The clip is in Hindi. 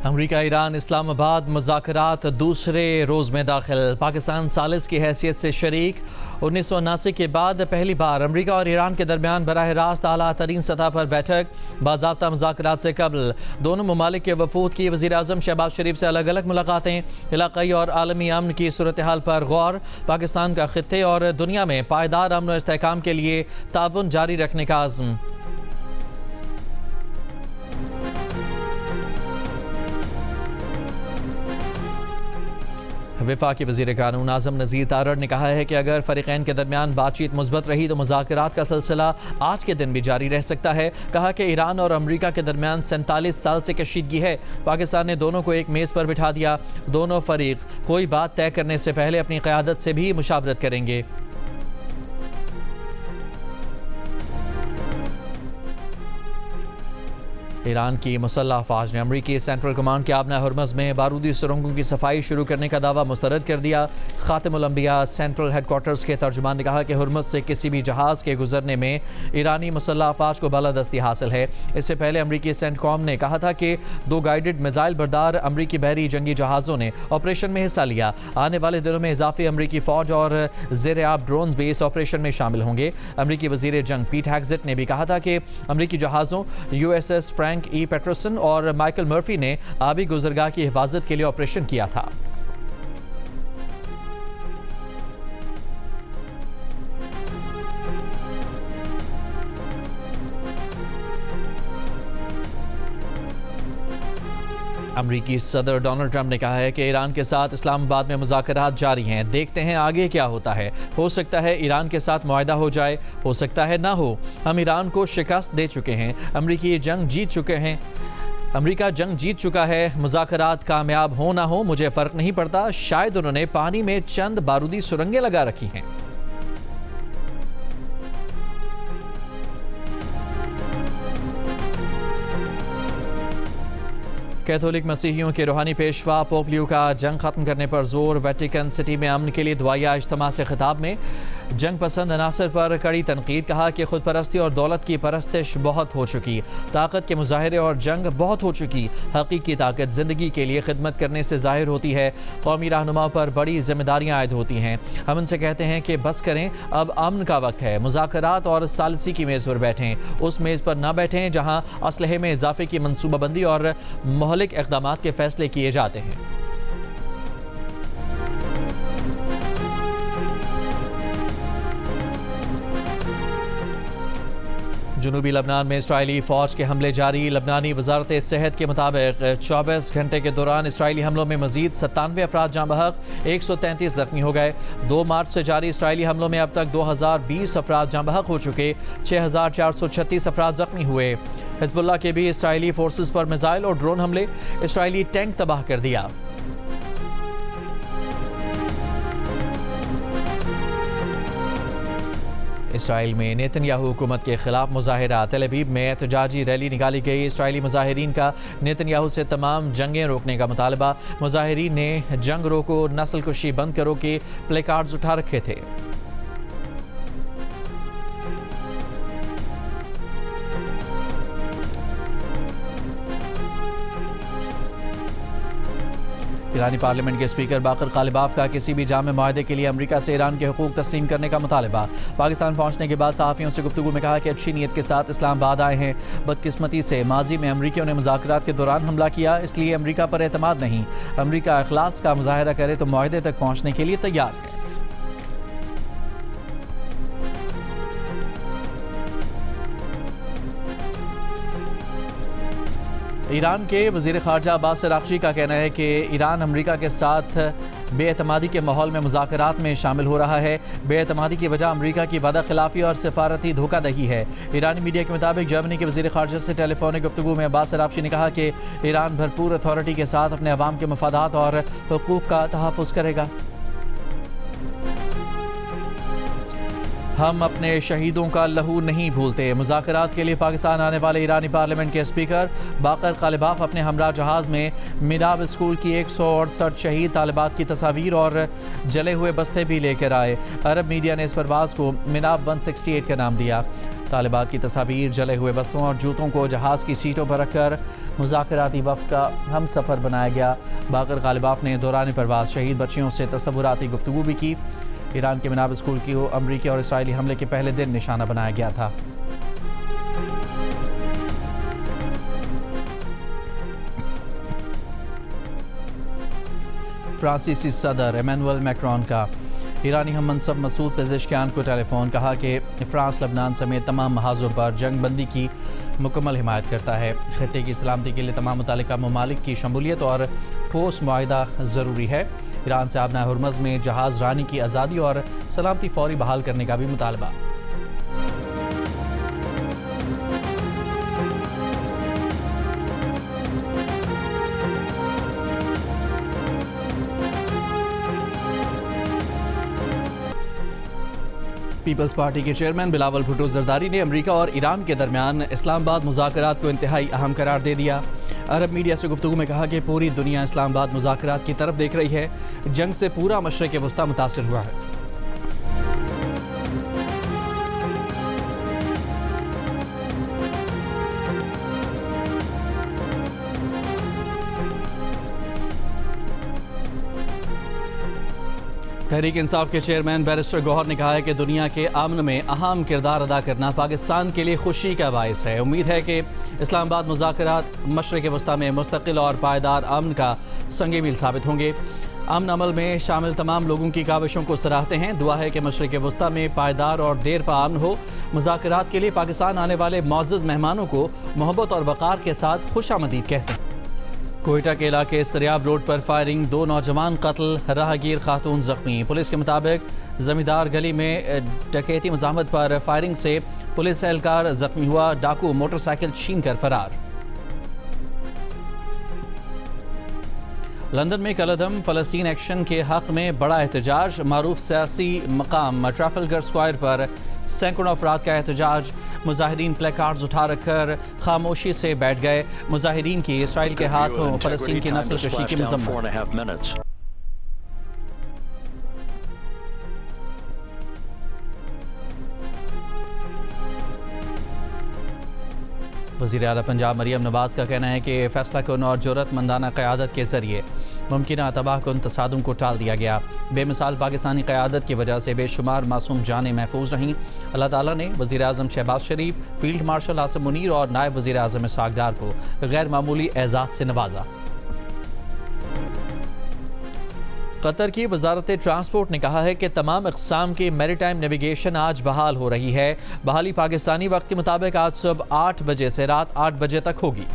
अमरीका ईरान इस्लामाबाद मुज़ाकरात दूसरे रोज़ में दाखिल। पाकिस्तान सालिस की हैसियत से शरीक। 1979 के बाद पहली बार अमरीका और ईरान के दरमियान बराह रास्त आला तरीन सतह पर बैठक। बाज़ाब्ता मुज़ाकरात से कबल दोनों ममालिक के वफूद की वज़ीर आज़म शहबाज शरीफ से अलग अलग मुलाकातें। इलाक़ाई और आलमी अमन की सूरत हाल पर गौर। पाकिस्तान का खित्ते और दुनिया में पायदार अमन व इस्तेहकाम के लिए ताउन जारी रखने का आज़म। वफाकी वज़ीर कानून आज़म नज़ीर तारड़ ने कहा है कि अगर फ़रीक़ैन के दरमियान बातचीत मुस्बत रही तो मुज़ाकरात का सिलसिला आज के दिन भी जारी रह सकता है। कहा कि ईरान और अमरीका के दरमियान 47 साल से कशीदगी है। पाकिस्तान ने दोनों को एक मेज़ पर बिठा दिया। दोनों फ़रीक कोई बात तय करने से पहले अपनी क़यादत से भी मुशावरत करेंगे। ईरान की मुसल्लह अफ़वाज ने अमरीकी सेंट्रल कमांड के आबना हुर्मज़ में बारूदी सुरंगों की सफाई शुरू करने का दावा मुस्तरद कर दिया। ख़ातिमुल अंबिया सेंट्रल हेडक्वार्टर्स के तर्जुमान ने कहा कि हुर्मज़ से किसी भी जहाज़ के गुजरने में ईरानी मुसल्लह अफ़वाज को बालादस्ती हासिल है। इससे पहले अमरीकी सेंटकॉम ने कहा था कि 2 गाइडेड मिसाइल बरदार अमरीकी बहरी जंगी जहाज़ों ने ऑपरेशन में हिस्सा लिया। आने वाले दिनों में इजाफी अमरीकी फ़ौज और ज़ेर आब ड्रोन भी इस ऑपरेशन में शामिल होंगे। अमरीकी वज़ीर जंग पीट हेग्ज़ेट ने भी कहा था कि अमरीकी जहाज़ों USS फ्रैंक ई पेटरसन और माइकल मर्फी ने आबी गुजरगाह की हिफाजत के लिए ऑपरेशन किया था। अमरीकी सदर डोनाल्ड ट्रंप ने कहा है कि ईरान के साथ इस्लामाबाद में मुज़ाकरात जारी हैं। देखते हैं आगे क्या होता है। हो सकता है ईरान के साथ मुआहदा हो जाए, हो सकता है ना हो। हम ईरान को शिकस्त दे चुके हैं। अमरीका जंग जीत चुका है। मुज़ाकरात कामयाब हो ना हो मुझे फ़र्क नहीं पड़ता। शायद उन्होंने पानी में चंद बारूदी सुरंगें लगा रखी हैं। कैथोलिक मसीहियों के रूहानी पेशवा पोप लियो का जंग खत्म करने पर जोर। वेटिकन सिटी में अमन के लिए दुआया इज्तिमा से खिताब में जंग पसंद अनासर पर कड़ी तनकीद। कहा कि खुद परस्ती और दौलत की परस्तिश बहुत हो चुकी, ताकत के मुजाहरे और जंग बहुत हो चुकी। हकीकी ताकत ज़िंदगी के लिए खिदमत करने से ज़ाहिर होती है। कौमी रहनुमाओं पर बड़ी जिम्मेदारियाँ आयद होती हैं। हम उनसे कहते हैं कि बस करें, अब अमन का वक्त है। मुज़ाकरात और सालिसी की मेज़ पर बैठें, उस मेज़ पर न बैठें जहाँ असलहे में इजाफे की मनसूबाबंदी और महलिक इक़दाम के फैसले किए जाते हैं। जनूबी लबनान में इसराइली फ़ौज के हमले जारी। लबनानी वजारत सेहत के मुताबिक 24 घंटे के दौरान इसराइली हमलों में मजीद 97 अफराद जाँ बहक, 133 जख्मी हो गए। 2 मार्च से जारी इसराइली हमलों में अब तक 2020 अफराद जाँ बहक हो चुके, 6436 अफराद जख्मी हुए। हिजबुल्लाह के भी इसराइली फोर्सेस पर मिसाइल और ड्रोन हमले, इसराइली टैंक तबाह कर दिया। इसराइल में नेतन्याहू हुकूमत के खिलाफ मुजाहिरा। तेल अवीव में एहतजाजी रैली निकाली गई। इसराइली मुजाहिरीन का नेतन्याहू से तमाम जंगें रोकने का मुतालबा। मुजाहिरीन ने जंग रोको, नस्ल कुशी बंद करो के प्ले कार्ड्स उठा रखे थे। ईरानी पार्लियामेंट के स्पीकर बाकर कालिबाफ का किसी भी जामे मुआहदे के लिए अमरीका से ईरान के हुकूक तस्लीम करने का मुतालबा। पाकिस्तान पहुंचने के बाद सहाफ़ियों से गुफ्तगू में कहा कि अच्छी नीयत के साथ इस्लामाबाद आए हैं। बदकिस्मती से माजी में अमरीकियों ने मुज़ाकरात के दौरान हमला किया, इसलिए अमरीका पर एतमाद नहीं। अमरीका इखलास का मुजाहरा करे तो मुआहदे तक पहुँचने के लिए तैयार है। ईरान के वज़ीर ख़ारजा अब्बास अराग़ची का कहना है कि ईरान अमरीका के साथ बेएतमादी के माहौल में मुज़ाकरात में शामिल हो रहा है। बेएतमादी की वजह अमरीका की वादा खिलाफी और सिफारती धोखादही है। ईरानी मीडिया के मुताबिक जर्मनी के वज़ीर ख़ारजा से टेलीफोनिक गुफ्तगू में अब्बास अराग़ची ने कहा कि ईरान भरपूर अथॉरिटी के साथ अपने अवाम के मफादात और हुकूक़ का तहफ़्फ़ुज़ करेगा। हम अपने शहीदों का लहू नहीं भूलते। मुज़ाकरात के लिए पाकिस्तान आने वाले ईरानी पार्लियामेंट के स्पीकर बाकर कालिबाफ अपने हमरा जहाज़ में मिनाब स्कूल की 168 शहीद तालिबात की तस्वीर और जले हुए बस्ते भी लेकर आए। अरब मीडिया ने इस परवाज़ को मिनाब 168 का नाम दिया। तालिबात की तस्वीर जले हुए बस्तों और जूतों को जहाज़ की सीटों पर रखकर मुज़ाकराती वफ़द का हम सफ़र बनाया गया। बाकर गालिबाफ ने दौरान परवाज़ शहीद बच्चियों से तसव्वुराती गुफ्तगू भी की। ईरान के मिनाब स्कूल को अमरीकी और इसराइली हमले के पहले दिन निशाना बनाया गया था। फ्रांसीसी सदर इमैनुअल मैक्रोन का ईरानी हम मनसब मसूद पेज़ेशकियान को टेलीफोन, कहा कि फ्रांस लबनान समेत तमाम महाजों पर जंग बंदी की मुकम्मल हिमायत करता है। खित्ते की सलामती के लिए तमाम मुतालिका ममालिक की शमूलियत और ठोस मुआहिदा ज़रूरी है। ईरान से आबना हुर्मज़ में जहाज़ रानी की आज़ादी और सलामती फौरी बहाल करने का भी मुतालबा। पीपल्स पार्टी के चेयरमैन बिलावल भुट्टो जरदारी ने अमेरिका और ईरान के दरमियान इस्लामाबाद मुज़ाकरात को इंतहाई अहम करार दे दिया। अरब मीडिया से गुफ्तगू में कहा कि पूरी दुनिया इस्लामाबाद मुज़ाकरात की तरफ देख रही है। जंग से पूरा मशरिक़ वस्ता मुतासिर हुआ है। तहरीक इंसाफ के चेयरमैन बैरिस्टर गौहर ने कहा है कि दुनिया के अमन में अहम किरदार अदा करना पाकिस्तान के लिए खुशी का बायस है। उम्मीद है कि इस्लामाबाद मुज़ाकरात मशरिक़ वस्ता में मुस्तकिल और पायदार अमन का संग मील साबित होंगे। अमन अमल में शामिल तमाम लोगों की काविशों को सराहते हैं। दुआ है कि मशरिक़ वस्ता में पायदार और देर पा अमन हो। मुज़ाकरात के लिए पाकिस्तान आने वाले मुअज़्ज़ज़ मेहमानों को मोहब्बत और वक़ार के साथ खुशामदीद कहते हैं। कोयटा के इलाके सरियाब रोड पर फायरिंग, 2 नौजवान कत्ल, राहगीर खातून जख्मी। पुलिस के मुताबिक जमींदार गली में डकैती मज़ाहमत पर फायरिंग से पुलिस एहलकार जख्मी हुआ। डाकू मोटरसाइकिल छीन कर फरार। लंदन में कलअदम फ़लस्तीन एक्शन के हक़ में बड़ा एहतजाज। मारूफ सियासी मकाम ट्रैफलगर स्क्वायर पर सैकड़ों अफराद का एहतजाज। मुजाहिरीन प्ले कार्ड्स उठा रखकर खामोशी से बैठ गए। मुजाहिरीन की इसराइल के हाथों फ़लस्तीन की नस्ल कशी की मज़म्मत। वज़ीर आला पंजाब मरियम नवाज़ का कहना है कि फ़ैसला कुन और जुर्रतमंदाना क़यादत के ज़रिए मुमकिन तबाहकुन तसादुम को टाल दिया गया। बेमिसाल पाकिस्तानी क़यादत की वजह से बेशुमार मासूम जानें महफूज रहीं। अल्लाह ताला ने वज़ीर आज़म शहबाज शरीफ, फील्ड मार्शल आसिम मुनीर और नायब वज़ीर आज़म इसहाक़ डार को गैर मामूली एज़ाज़ से नवाजा। कतर की वजारत ट्रांसपोर्ट ने कहा है कि तमाम अक़साम की मैरीटाइम नेविगेशन आज बहाल हो रही है। बहाली पाकिस्तानी वक्त के मुताबिक आज सुबह 8 बजे से रात 8 बजे तक होगी।